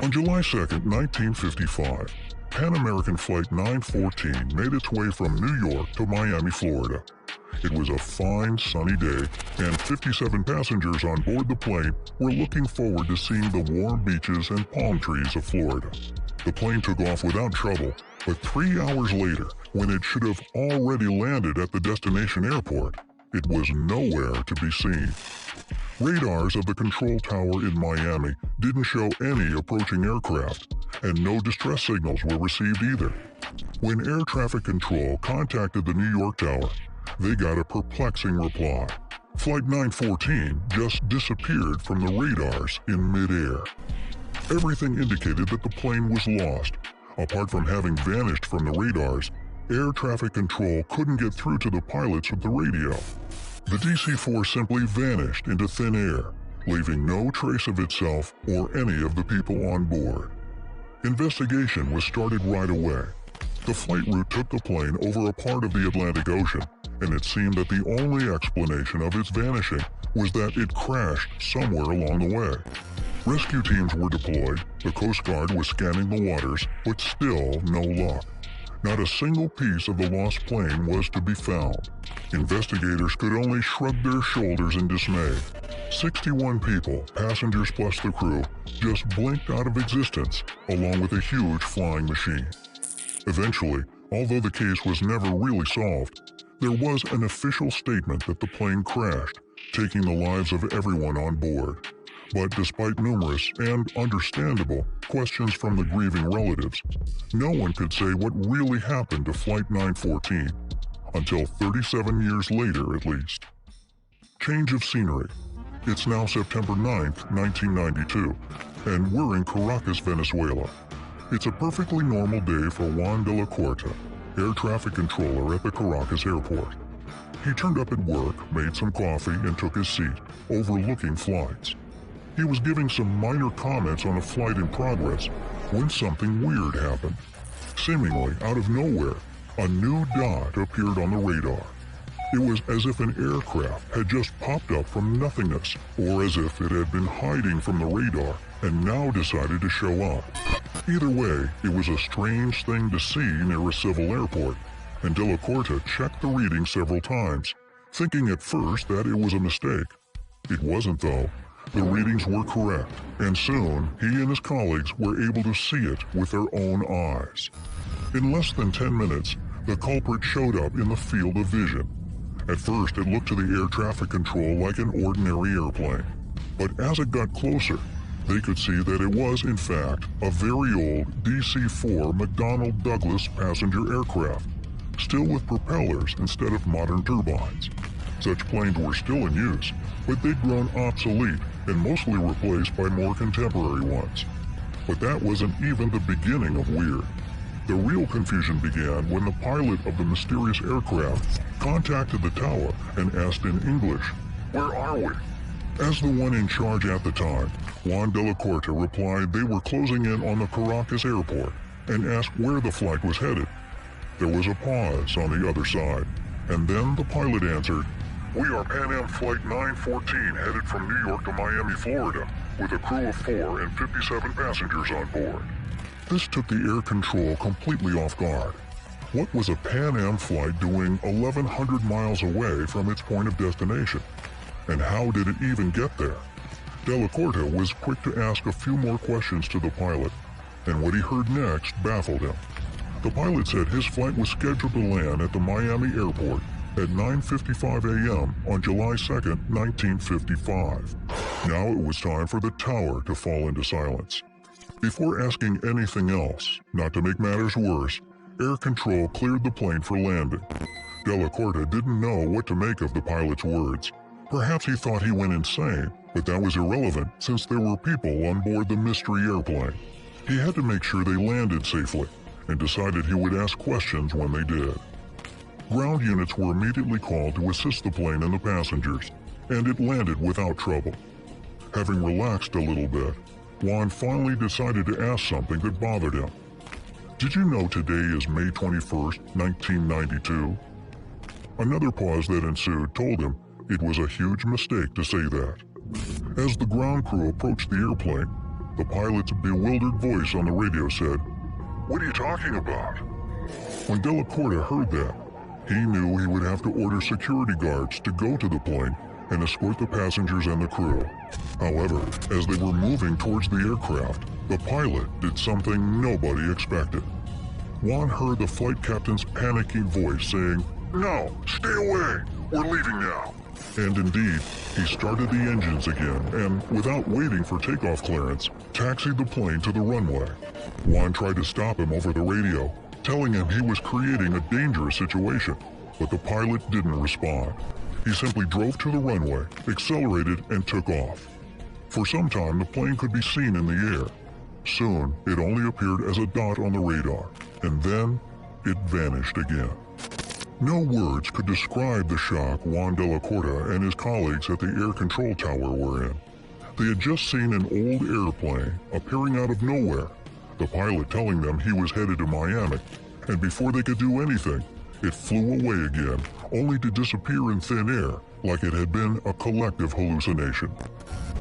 On July 2nd, 1955, Pan American Flight 914 made its way from New York to Miami, Florida. It was a fine, sunny day, and 57 passengers on board the plane were looking forward to seeing the warm beaches and palm trees of Florida. The plane took off without trouble, but 3 hours later, when it should have already landed at the destination airport, it was nowhere to be seen. Radars of the control tower in Miami didn't show any approaching aircraft, and no distress signals were received either. When air traffic control contacted the New York tower, they got a perplexing reply. Flight 914 just disappeared from the radars in midair. Everything indicated that the plane was lost. Apart from having vanished from the radars, air traffic control couldn't get through to the pilots with the radio. The DC-4 simply vanished into thin air, leaving no trace of itself or any of the people on board. Investigation was started right away. The flight route took the plane over a part of the Atlantic Ocean, and it seemed that the only explanation of its vanishing was that it crashed somewhere along the way. Rescue teams were deployed, the Coast Guard was scanning the waters, but still no luck. Not a single piece of the lost plane was to be found. Investigators could only shrug their shoulders in dismay. 61 people, passengers plus the crew, just blinked out of existence, along with a huge flying machine. Eventually, although the case was never really solved, there was an official statement that the plane crashed, taking the lives of everyone on board. But despite numerous and understandable questions from the grieving relatives, no one could say what really happened to Flight 914, until 37 years later at least. Change of scenery. It's now September 9th, 1992, and we're in Caracas, Venezuela. It's a perfectly normal day for Juan de la Corte, air traffic controller at the Caracas airport. He turned up at work, made some coffee, and took his seat, overlooking flights. He was giving some minor comments on a flight in progress when something weird happened. Seemingly out of nowhere, a new dot appeared on the radar. It was as if an aircraft had just popped up from nothingness, or as if it had been hiding from the radar and now decided to show up. Either way, it was a strange thing to see near a civil airport, and De La Corte checked the reading several times, thinking at first that it was a mistake. It wasn't though. The readings were correct, and soon he and his colleagues were able to see it with their own eyes. In less than 10 minutes, the culprit showed up in the field of vision. At first, it looked to the air traffic control like an ordinary airplane, but as it got closer, they could see that it was, in fact, a very old DC-4 McDonnell Douglas passenger aircraft, still with propellers instead of modern turbines. Such planes were still in use, but they'd grown obsolete and mostly replaced by more contemporary ones. But that wasn't even the beginning of weird. The real confusion began when the pilot of the mysterious aircraft contacted the tower and asked in English, "Where are we?" As the one in charge at the time, Juan de la Corte replied they were closing in on the Caracas airport and asked where the flight was headed. There was a pause on the other side, and then the pilot answered, "We are Pan Am Flight 914 headed from New York to Miami, Florida, with a crew of 4 and 57 passengers on board." This took the air control completely off guard. What was a Pan Am flight doing 1,100 miles away from its point of destination? And how did it even get there? De La Corte was quick to ask a few more questions to the pilot, and what he heard next baffled him. The pilot said his flight was scheduled to land at the Miami airport at 9:55 a.m. on July 2nd, 1955. Now it was time for the tower to fall into silence. Before asking anything else, not to make matters worse, air control cleared the plane for landing. De La Corte didn't know what to make of the pilot's words. Perhaps he thought he went insane, but that was irrelevant since there were people on board the mystery airplane. He had to make sure they landed safely, and decided he would ask questions when they did. Ground units were immediately called to assist the plane and the passengers, and it landed without trouble. Having relaxed a little bit, Juan finally decided to ask something that bothered him. "Did you know today is May 21st, 1992? Another pause that ensued told him it was a huge mistake to say that. As the ground crew approached the airplane, The pilot's bewildered voice on the radio said, "What are you talking about?" When Delacorte heard that, he knew he would have to order security guards to go to the plane and escort the passengers and the crew. However, as they were moving towards the aircraft, the pilot did something nobody expected. Juan heard the flight captain's panicky voice saying, "No, stay away, we're leaving now." And indeed, he started the engines again and, without waiting for takeoff clearance, taxied the plane to the runway. Juan tried to stop him over the radio, telling him he was creating a dangerous situation, but the pilot didn't respond. He simply drove to the runway, accelerated, and took off. For some time, the plane could be seen in the air. Soon, it only appeared as a dot on the radar, and then it vanished again. No words could describe the shock Juan Delacorte and his colleagues at the air control tower were in. They had just seen an old airplane appearing out of nowhere, the pilot telling them he was headed to Miami, and before they could do anything, it flew away again, only to disappear in thin air like it had been a collective hallucination.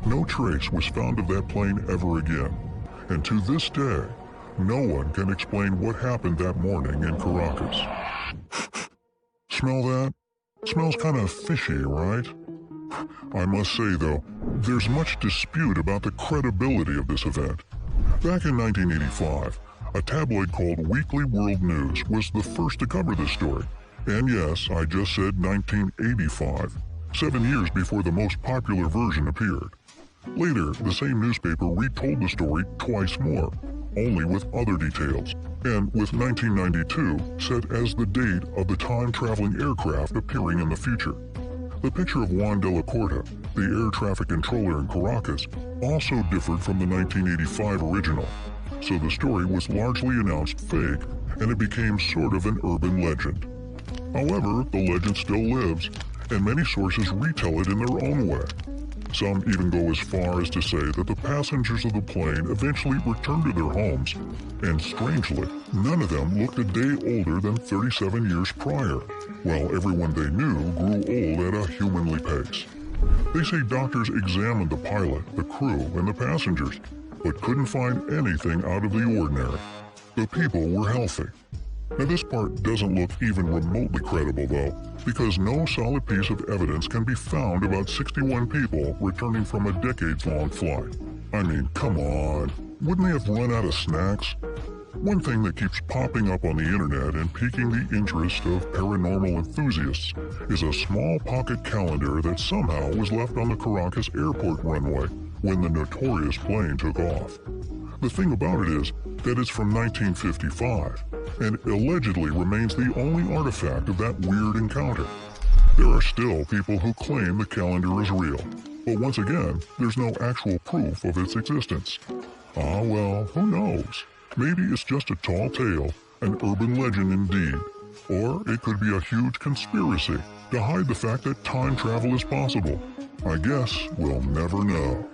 No trace was found of that plane ever again, and to this day, no one can explain what happened that morning in Caracas. Smell that? Smells kind of fishy, right? I must say, though, there's much dispute about the credibility of this event. Back in 1985, a tabloid called Weekly World News was the first to cover this story. And yes, I just said 1985, 7 years before the most popular version appeared. Later, the same newspaper retold the story twice more, only with other details, and with 1992 set as the date of the time-traveling aircraft appearing in the future. The picture of Juan Delacorte, the air traffic controller in Caracas, also differed from the 1985 original, so the story was largely announced fake, and it became sort of an urban legend. However, the legend still lives, and many sources retell it in their own way. Some even go as far as to say that the passengers of the plane eventually returned to their homes, and strangely, none of them looked a day older than 37 years prior, while everyone they knew grew old at a humanly pace. They say doctors examined the pilot, the crew, and the passengers, but couldn't find anything out of the ordinary. The people were healthy. Now this part doesn't look even remotely credible though, because no solid piece of evidence can be found about 61 people returning from a decades-long flight. I mean, come on, wouldn't they have run out of snacks? One thing that keeps popping up on the internet and piquing the interest of paranormal enthusiasts is a small pocket calendar that somehow was left on the Caracas airport runway when the notorious plane took off. The thing about it is that it's from 1955, and allegedly remains the only artifact of that weird encounter. There are still people who claim the calendar is real, but once again, there's no actual proof of its existence. Ah well, who knows? Maybe it's just a tall tale, an urban legend indeed, or it could be a huge conspiracy to hide the fact that time travel is possible. I guess we'll never know.